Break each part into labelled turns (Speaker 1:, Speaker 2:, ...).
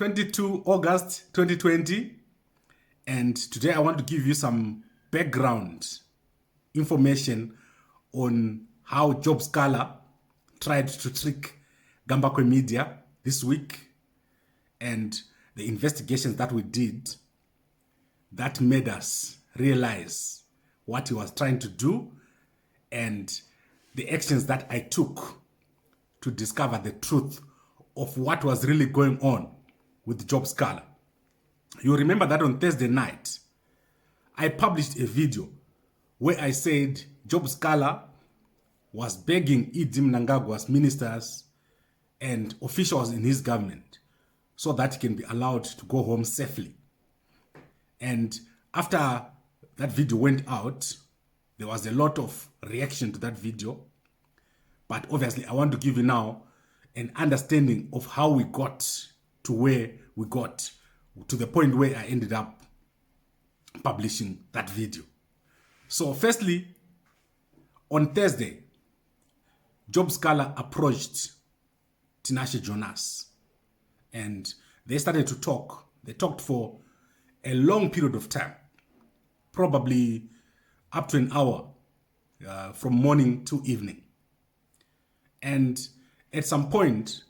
Speaker 1: 22 August 2020, and today I want to give you some background information on how Sikhala tried to trick Gambakwe Media this week, and the investigations that we did that made us realize what he was trying to do, and the actions that I took to discover the truth of what was really going on with Sikhala. You remember that on Thursday night, I published a video where I said Sikhala was begging Idi Mnangagwa's ministers and officials in his government so that he can be allowed to go home safely. And after that video went out, there was a lot of reaction to that video. But obviously, I want to give you now an understanding of how we got to where we got, to the point where I ended up publishing that video. So firstly, on Thursday, Sikhala approached Tinashe Jonas and they started to talk. They talked for a long period of time, probably up to an hour, from morning to evening. And at some point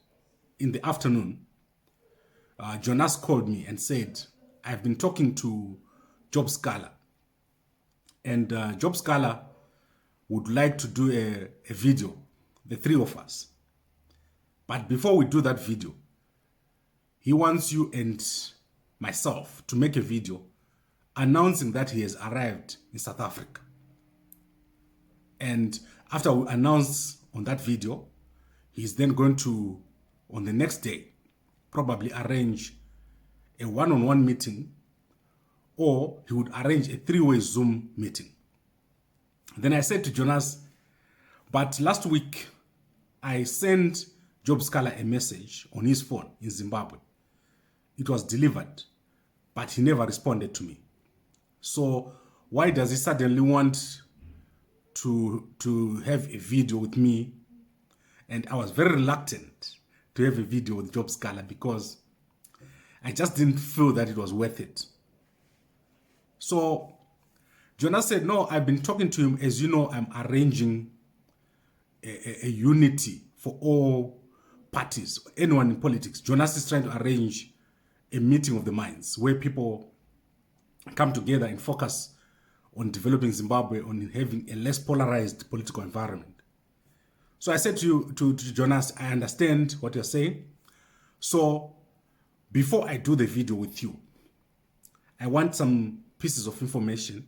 Speaker 1: in the afternoon, Jonas called me and said, I've been talking to Sikhala, and Sikhala would like to do a video, the three of us. But before we do that video, he wants you and myself to make a video announcing that he has arrived in South Africa. And after we announce on that video, he's then going to, on the next day, probably arrange a one-on-one meeting, or he would arrange a three-way Zoom meeting. Then I said to Jonas, but last week I sent Sikhala a message on his phone in Zimbabwe. It was delivered, but he never responded to me. So why does he suddenly want to have a video with me? And I was very reluctant to have a video with Sikhala because I just didn't feel that it was worth it. So Jonas said, no, I've been talking to him. As you know, I'm arranging a unity for all parties, anyone in politics. Jonas is trying to arrange a meeting of the minds where people come together and focus on developing Zimbabwe, on having a less polarized political environment. So I said to Jonas, I understand what you're saying. So before I do the video with you, I want some pieces of information.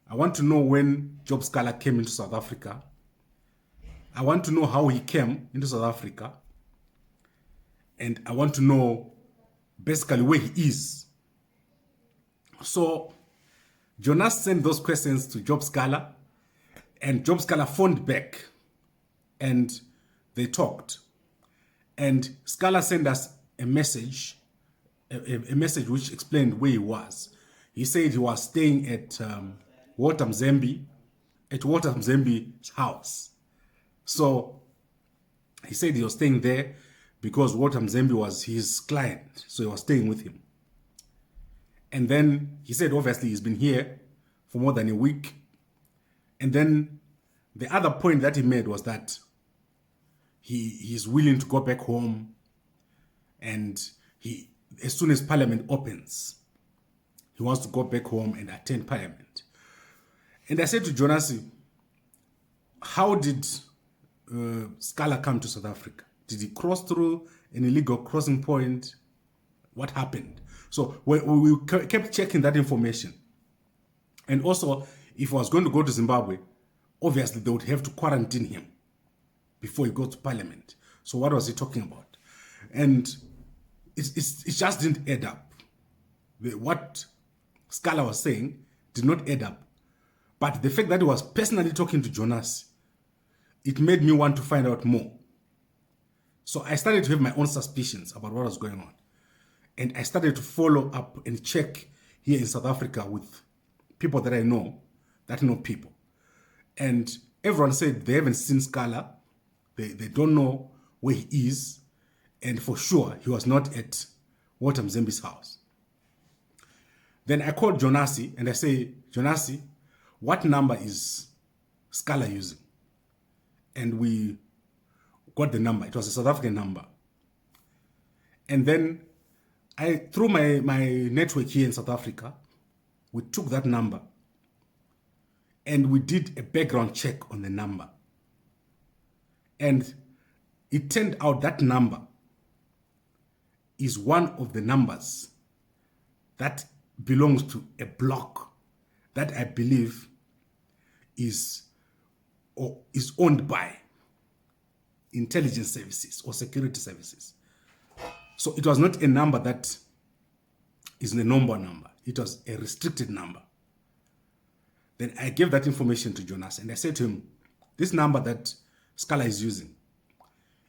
Speaker 1: I want to know when Sikhala came into South Africa. I want to know how he came into South Africa. And I want to know basically where he is. So Jonas sent those questions to Sikhala, and Sikhala phoned back and they talked. And Sikhala sent us a message, a message which explained where he was. He said he was staying at Walter Mzembi's house. So he said he was staying there because Walter Mzembi was his client, so he was staying with him. And then he said, obviously, he's been here for more than a week. And then the other point that he made was that he's willing to go back home, and as soon as Parliament opens, he wants to go back home and attend Parliament. And I said to Jonas, how did Sikhala come to South Africa? Did he cross through an illegal crossing point? What happened? So we kept checking that information. And also, if he was going to go to Zimbabwe, obviously they would have to quarantine him before he goes to Parliament. So what was he talking about? And it just didn't add up. What Sikhala was saying did not add up. But the fact that he was personally talking to Jonas, it made me want to find out more. So I started to have my own suspicions about what was going on. And I started to follow up and check here in South Africa with people that I know, that know people. And everyone said they haven't seen Sikhala. They don't know where he is. And for sure, he was not at Walter Mzembi's house. Then I called Jonasi and I say, Jonasi, what number is Sikhala using? And we got the number. It was a South African number. And then through my network here in South Africa, we took that number and we did a background check on the number. And it turned out that number is one of the numbers that belongs to a block that I believe is owned by intelligence services or security services. So it was not a number that is a normal number. It was a restricted number. Then I gave that information to Jonas and I said to him, this number that Sikhala is using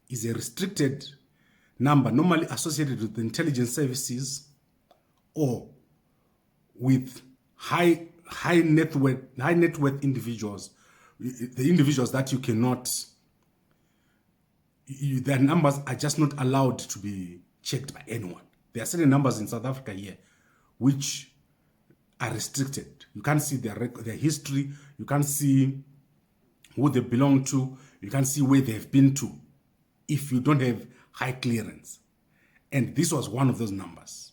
Speaker 1: is a restricted number normally associated with the intelligence services or with high net worth individuals, the individuals that you cannot, their numbers are just not allowed to be checked by anyone. There are certain numbers in South Africa here which are restricted. You can't see their history, you can't see who they belong to, you can't see where they've been to if you don't have high clearance. And this was one of those numbers.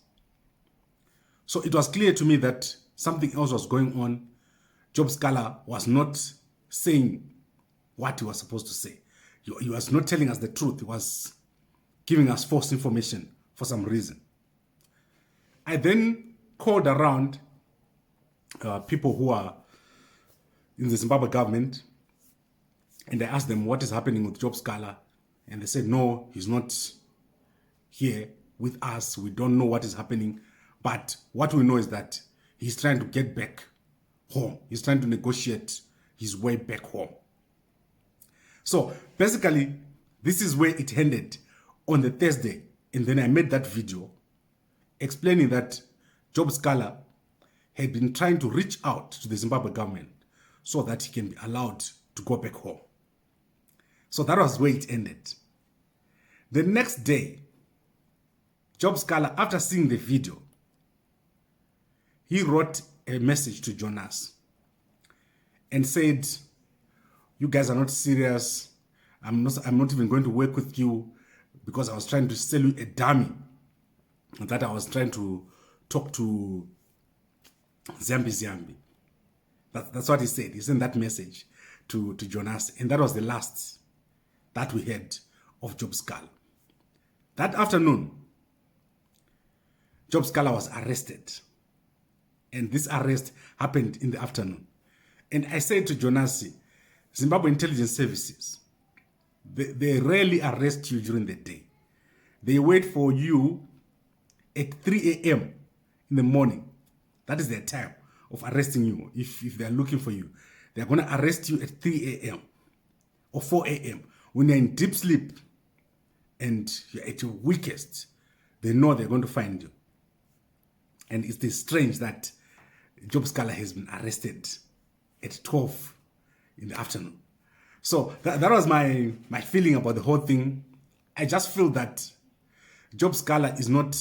Speaker 1: So it was clear to me that something else was going on. Job Sikhala was not saying what he was supposed to say. He was not telling us the truth. He was giving us false information for some reason. I then called around people who are in the Zimbabwe government and I asked them what is happening with Job Sikhala. And they said, no, he's not here with us. We don't know what is happening. But what we know is that he's trying to get back home. He's trying to negotiate his way back home. So basically, this is where it ended on the Thursday. And then I made that video explaining that Job Sikhala had been trying to reach out to the Zimbabwe government so that he can be allowed to go back home. So that was where it ended. The next day, Job Sikhala, after seeing the video, he wrote a message to Jonas and said, you guys are not serious. I'm not even going to work with you because I was trying to sell you a dummy that I was trying to talk to Zambie. That's what he said. He sent that message to Jonas. And that was the last that we heard of Job Sikhala. That afternoon, Job Sikhala was arrested. And this arrest happened in the afternoon. And I said to Jonasi, Zimbabwe Intelligence Services, they rarely arrest you during the day. They wait for you at 3 a.m. in the morning. That is their time of arresting you. If they are looking for you, they are going to arrest you at 3 a.m. or 4 a.m. when you're in deep sleep and you're at your weakest. They know they're going to find you. And it's strange that Job Sikhala has been arrested at 12 in the afternoon. So that was my feeling about the whole thing. I just feel that Job Sikhala is not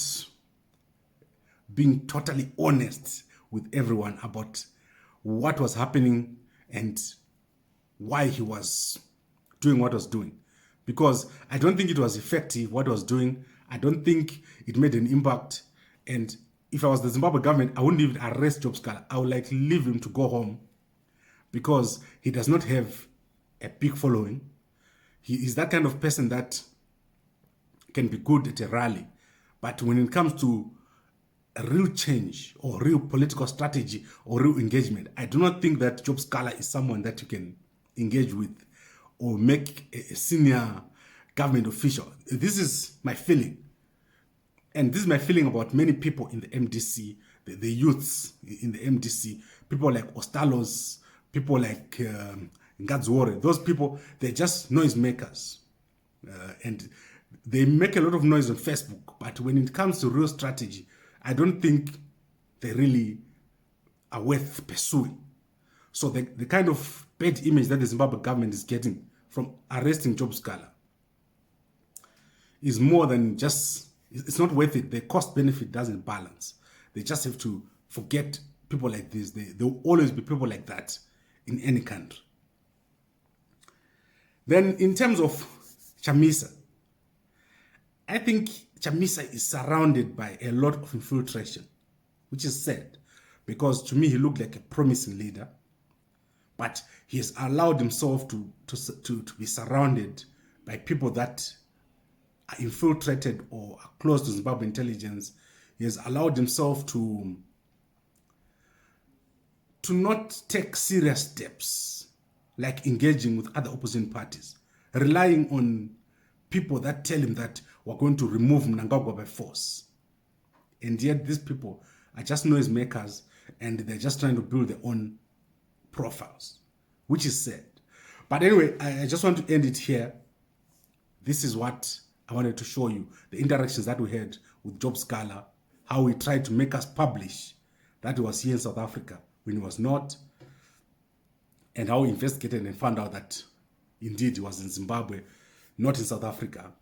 Speaker 1: being totally honest with everyone about what was happening and why he was doing what he was doing. Because I don't think it was effective what he was doing. I don't think it made an impact. And if I was the Zimbabwe government, I wouldn't even arrest Job Sikhala. I would like leave him to go home because he does not have a big following. He is that kind of person that can be good at a rally. But when it comes to a real change or real political strategy or real engagement, I do not think that Job Sikhala is someone that you can engage with or make a senior government official. This is my feeling. And this is my feeling about many people in the MDC, the youths in the MDC, people like Ostalos, people like Ngadzwore. Those people, they're just noisemakers. And they make a lot of noise on Facebook. But when it comes to real strategy, I don't think they really are worth pursuing. So the kind of bad image that the Zimbabwe government is getting from arresting Job Sikhala is more than just, it's not worth it. The cost benefit doesn't balance. They just have to forget people like this. There will always be people like that in any country. Then in terms of Chamisa, I think Chamisa is surrounded by a lot of infiltration, which is sad, because to me he looked like a promising leader, but he has allowed himself to be surrounded by people that are infiltrated or are close to Zimbabwe intelligence. He has allowed himself to not take serious steps, like engaging with other opposition parties, relying on people that tell him that we're going to remove Mnangagwa by force. And yet these people are just noisemakers, and they're just trying to build their own profiles, which is sad. But anyway, I just want to end it here. This is what I wanted to show you, the interactions that we had with Job Sikhala, how he tried to make us publish that he was here in South Africa when he was not, and how he investigated and found out that indeed he was in Zimbabwe, not in South Africa,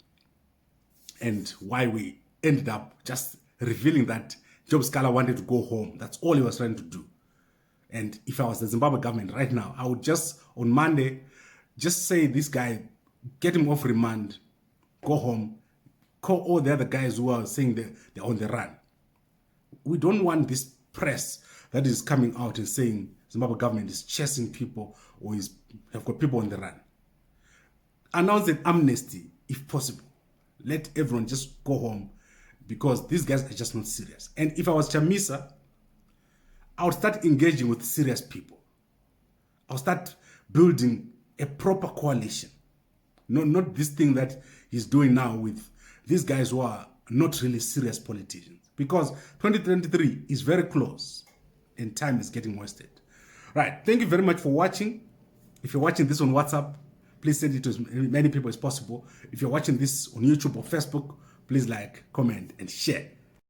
Speaker 1: and why we ended up just revealing that Job Sikhala wanted to go home. That's all he was trying to do. And if I was the Zimbabwe government right now, I would just, on Monday, just say this guy, get him off remand, go home, call all the other guys who are saying they're on the run. We don't want this press that is coming out and saying Zimbabwe government is chasing people or have got people on the run. Announce an amnesty if possible. Let everyone just go home, because these guys are just not serious. And if I was Chamisa, I would start engaging with serious people. I'll start building a proper coalition. Not this thing that he's doing now with these guys who are not really serious politicians. Because 2023 is very close and time is getting wasted. Right, thank you very much for watching. If you're watching this on WhatsApp, please send it to as many people as possible. If you're watching this on YouTube or Facebook, please like, comment, and share.